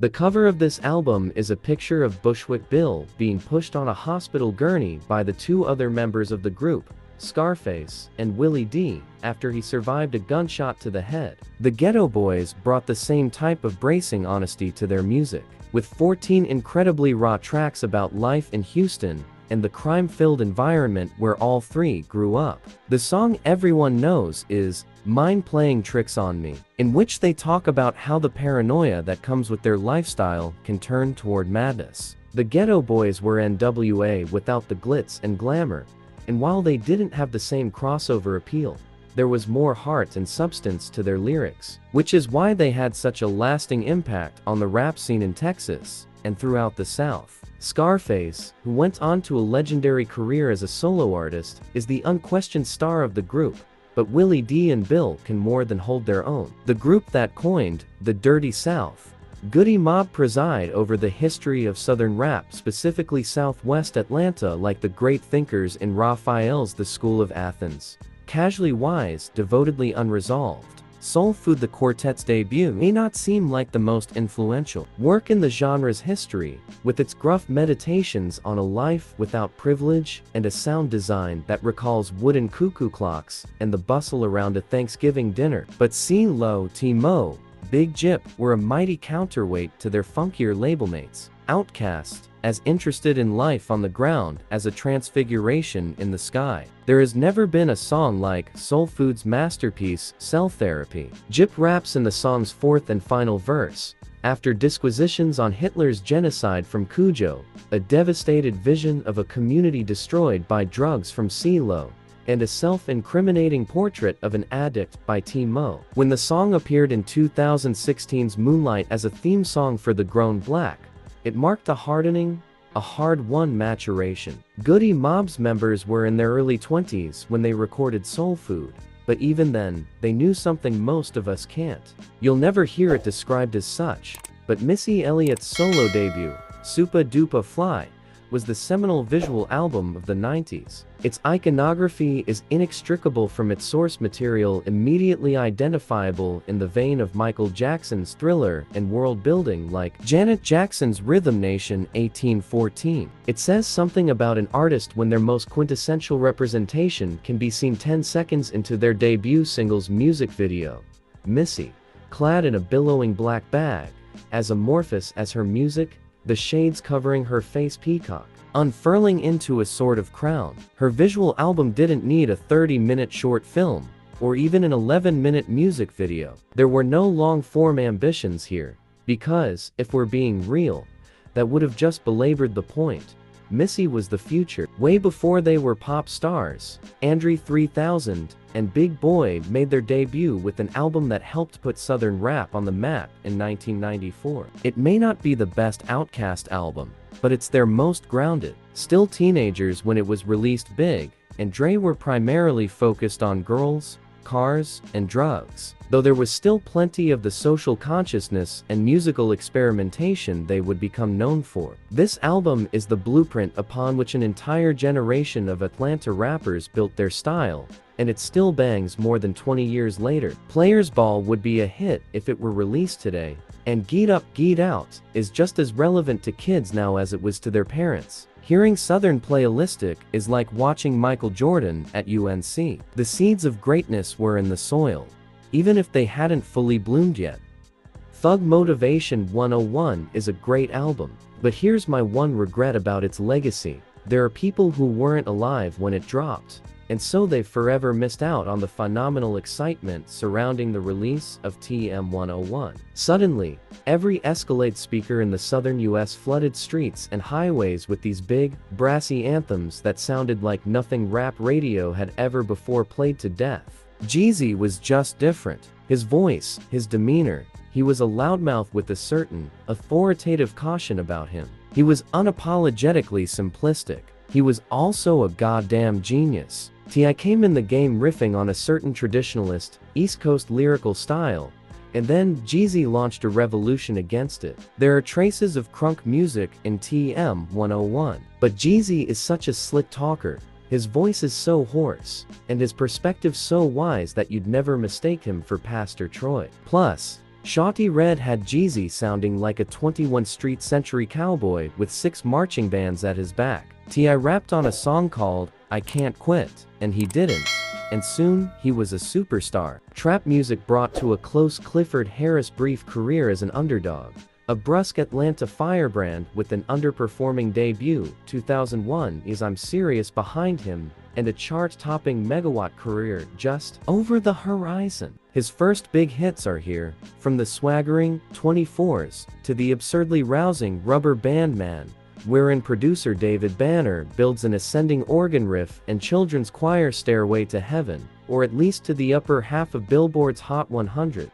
The cover of this album is a picture of Bushwick Bill being pushed on a hospital gurney by the two other members of the group, Scarface and Willie D, after he survived a gunshot to the head. The Geto Boys brought the same type of bracing honesty to their music, with 14 incredibly raw tracks about life in Houston and the crime-filled environment where all three grew up. The song everyone knows is Mind Playing Tricks on Me, in which they talk about how the paranoia that comes with their lifestyle can turn toward madness. The Geto Boys were NWA without the glitz and glamour, and while they didn't have the same crossover appeal, there was more heart and substance to their lyrics, which is why they had such a lasting impact on the rap scene in Texas and throughout the South. Scarface, who went on to a legendary career as a solo artist, is the unquestioned star of the group, but Willie D and Bill can more than hold their own. The group that coined the Dirty South, Goodie Mob preside over the history of Southern rap, specifically Southwest Atlanta, like the great thinkers in Raphael's The School of Athens. Casually wise, devotedly unresolved. Soul Food, the quartet's debut, may not seem like the most influential work in the genre's history, with its gruff meditations on a life without privilege and a sound design that recalls wooden cuckoo clocks and the bustle around a Thanksgiving dinner. But CeeLo, T-Mo, Big Jip were a mighty counterweight to their funkier label mates. Outkast, as interested in life on the ground as a transfiguration in the sky. There has never been a song like Soul Food's masterpiece, Cell Therapy. Jip raps in the song's fourth and final verse, after disquisitions on Hitler's genocide from Cujo, a devastated vision of a community destroyed by drugs from CeeLo, and a self-incriminating portrait of an addict by T-Mo. When the song appeared in 2016's Moonlight as a theme song for The Grown Black, it marked a hard-won maturation. Goodie Mob's members were in their early 20s when they recorded Soul Food, but even then, they knew something most of us can't. You'll never hear it described as such, but Missy Elliott's solo debut, Supa Dupa Fly, was the seminal visual album of the 90s. Its iconography is inextricable from its source material, immediately identifiable in the vein of Michael Jackson's Thriller and world-building like Janet Jackson's Rhythm Nation 1814. It says something about an artist when their most quintessential representation can be seen 10 seconds into their debut single's music video. Missy, clad in a billowing black bag, as amorphous as her music, the shades covering her face peacock, unfurling into a sort of crown. Her visual album didn't need a 30-minute short film, or even an 11-minute music video. There were no long-form ambitions here, because, if we're being real, that would have just belabored the point. Missy was the future. Way before they were pop stars, Andre 3000 and Big Boy made their debut with an album that helped put Southern rap on the map in 1994. It may not be the best Outkast album, but it's their most grounded. Still teenagers when it was released, Big and Dre were primarily focused on girls, cars, and drugs, though there was still plenty of the social consciousness and musical experimentation they would become known for. This album is the blueprint upon which an entire generation of Atlanta rappers built their style, and it still bangs more than 20 years later. Players Ball would be a hit if it were released today, and Geet Up, Geet Out is just as relevant to kids now as it was to their parents. Hearing Southernplay Alistic is like watching Michael Jordan at UNC. The seeds of greatness were in the soil, even if they hadn't fully bloomed yet. Thug Motivation 101 is a great album, but here's my one regret about its legacy. There are people who weren't alive when it dropped, and so they forever missed out on the phenomenal excitement surrounding the release of TM101. Suddenly, every Escalade speaker in the southern US flooded streets and highways with these big, brassy anthems that sounded like nothing rap radio had ever before played to death. Jeezy was just different. His voice, his demeanor, he was a loudmouth with a certain, authoritative caution about him. He was unapologetically simplistic. He was also a goddamn genius. T.I. came in the game riffing on a certain traditionalist, East Coast lyrical style, and then Jeezy launched a revolution against it. There are traces of crunk music in TM101, but Jeezy is such a slick talker. His voice is so hoarse, and his perspective so wise that you'd never mistake him for Pastor Troy. Plus, Shawty Red had Jeezy sounding like a 21st century cowboy with 6 marching bands at his back. T.I. rapped on a song called I Can't Quit, and he didn't. And soon, he was a superstar. Trap music brought to a close Clifford Harris brief career as an underdog. A brusque Atlanta firebrand with an underperforming debut, 2001 is I'm Serious behind him, and a chart-topping megawatt career just over the horizon. His first big hits are here, from the swaggering 24s to the absurdly rousing Rubber Band Man, wherein producer David Banner builds an ascending organ riff and children's choir Stairway to Heaven, or at least to the upper half of Billboard's Hot 100.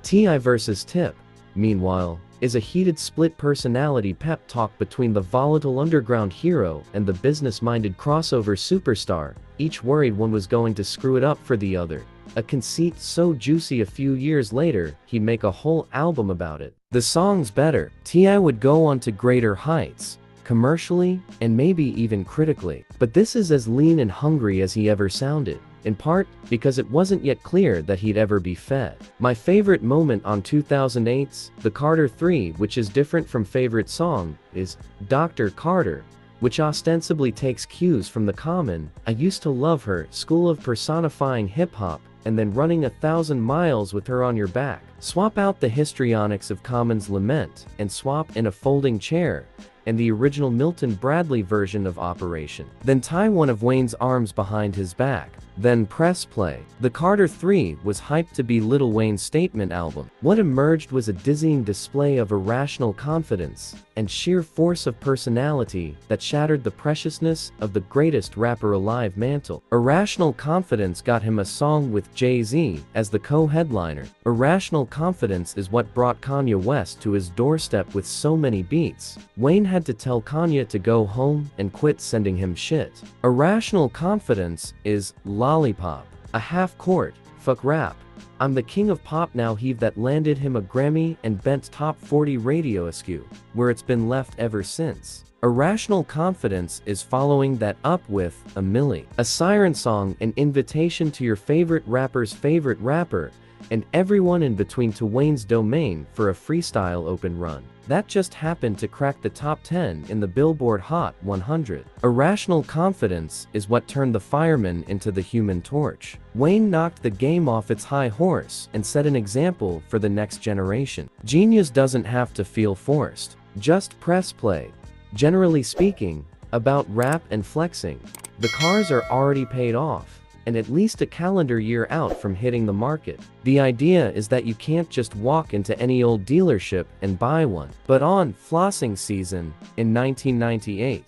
T.I. vs. Tip, meanwhile, is a heated split personality pep talk between the volatile underground hero and the business-minded crossover superstar, each worried one was going to screw it up for the other. A conceit so juicy a few years later, he'd make a whole album about it. The song's better. T.I. would go on to greater heights, commercially, and maybe even critically. But this is as lean and hungry as he ever sounded, in part because it wasn't yet clear that he'd ever be fed. My favorite moment on 2008's The Carter 3, which is different from favorite song, is Dr. Carter, which ostensibly takes cues from the Common I Used to Love Her school of personifying hip-hop, and then running 1,000 miles with her on your back. Swap out the histrionics of Common's Lament, and swap in a folding chair, and the original Milton Bradley version of Operation. Then tie one of Wayne's arms behind his back. Then press play. The Carter 3 was hyped to be Lil Wayne's statement album. What emerged was a dizzying display of irrational confidence and sheer force of personality that shattered the preciousness of the greatest rapper alive mantle. Irrational Confidence got him a song with Jay-Z as the co-headliner. Irrational Confidence is what brought Kanye West to his doorstep with so many beats. Wayne had to tell Kanye to go home and quit sending him shit. Irrational Confidence is Lollipop, a half-court, fuck rap, I'm the king of pop now heave that landed him a Grammy and bent top 40 radio askew, where it's been left ever since. Irrational Confidence is following that up with A Milli, a siren song, an invitation to your favorite rapper's favorite rapper, and everyone in between to Wayne's domain for a freestyle open run. That just happened to crack the top 10 in the Billboard Hot 100. Irrational Confidence is what turned the fireman into the Human Torch. Wayne knocked the game off its high horse and set an example for the next generation. Genius doesn't have to feel forced. Just press play. Generally speaking, about rap and flexing, the cars are already paid off, and at least a calendar year out from hitting the market. The idea is that you can't just walk into any old dealership and buy one. But on flossing season, in 1998,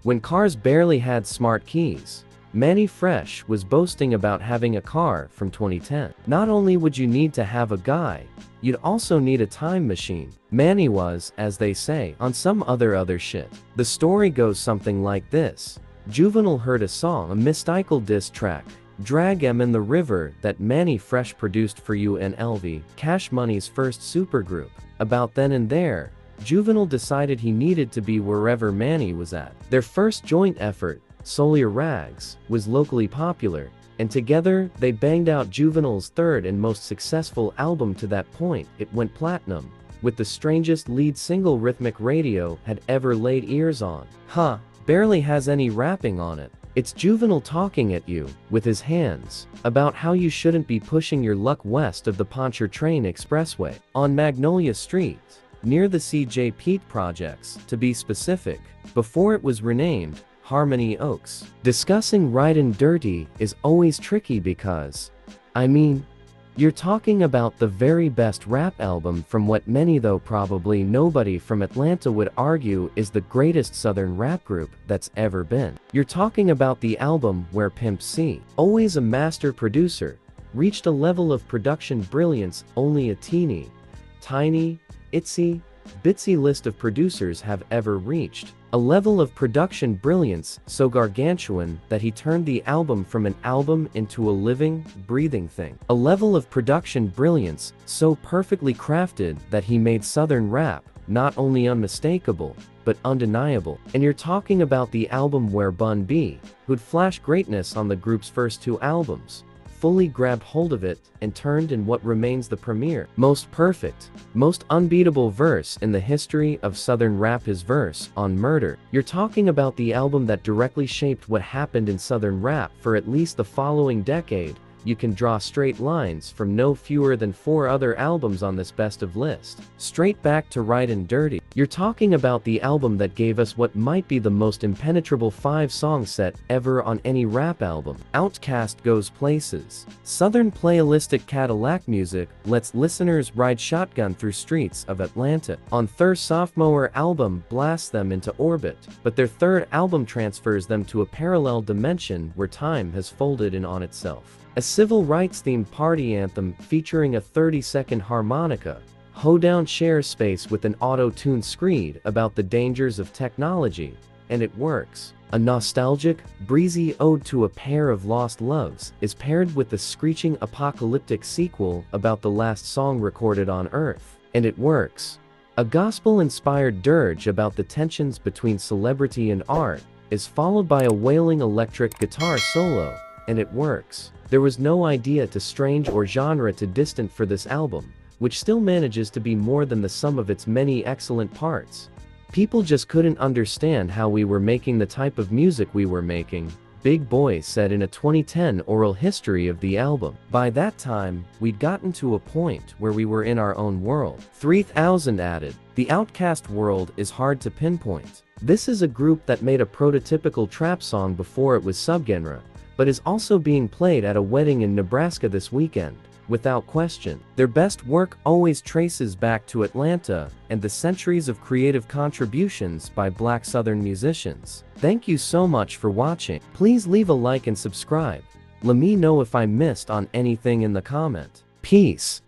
when cars barely had smart keys, Manny Fresh was boasting about having a car from 2010. Not only would you need to have a guy, you'd also need a time machine. Manny was, as they say, on some other shit. The story goes something like this. Juvenile heard a song, a mystical diss track, Drag 'Em in the River, that Manny Fresh produced for UNLV, Cash Money's first supergroup. About then and there, Juvenile decided he needed to be wherever Manny was at. Their first joint effort, Solier Rags, was locally popular, and together they banged out Juvenile's third and most successful album to that point. It went platinum, with the strangest lead single Rhythmic Radio had ever laid ears on. Barely has any rapping on it. It's Juvenile talking at you, with his hands, about how you shouldn't be pushing your luck west of the Pontchartrain Expressway, on Magnolia Street, near the CJ Pete Projects, to be specific, before it was renamed Harmony Oaks. Discussing Ridin' Dirty is always tricky because, you're talking about the very best rap album from what many, though probably nobody from Atlanta, would argue is the greatest southern rap group that's ever been. You're talking about the album where Pimp C, always a master producer, reached a level of production brilliance only a teeny, tiny, itsy, bitsy list of producers have ever reached. A level of production brilliance so gargantuan that he turned the album from an album into a living, breathing thing. A level of production brilliance so perfectly crafted that he made southern rap not only unmistakable, but undeniable. And you're talking about the album where Bun B, who'd flash greatness on the group's first 2 albums, fully grabbed hold of it and turned in what remains the premier, most perfect, most unbeatable verse in the history of Southern rap, his verse on Murder. You're talking about the album that directly shaped what happened in Southern rap for at least the following decade. You can draw straight lines from no fewer than 4 other albums on this best of list. Straight back to Right and Dirty. You're talking about the album that gave us what might be the most impenetrable 5-song set ever on any rap album. Outkast Goes Places. Southernplay alisticadillacmuzik lets listeners ride shotgun through streets of Atlanta. On their sophomore album blasts them into orbit, but their third album transfers them to a parallel dimension where time has folded in on itself. A civil rights-themed party anthem featuring a 30-second harmonica, Hoedown shares space with an auto-tune screed about the dangers of technology, and it works. A nostalgic, breezy ode to a pair of lost loves is paired with the screeching apocalyptic sequel about the last song recorded on Earth, and it works. A gospel-inspired dirge about the tensions between celebrity and art is followed by a wailing electric guitar solo, and it works. There was no idea too strange or genre too distant for this album, which still manages to be more than the sum of its many excellent parts. People just couldn't understand how we were making the type of music we were making, Big Boy said in a 2010 oral history of the album. By that time, we'd gotten to a point where we were in our own world. 3000 added, the Outkast world is hard to pinpoint. This is a group that made a prototypical trap song before it was subgenre, but is also being played at a wedding in Nebraska this weekend. Without question, their best work always traces back to Atlanta and the centuries of creative contributions by Black Southern musicians. Thank you so much for watching. Please leave a like and subscribe. Let me know if I missed on anything in the comment. Peace.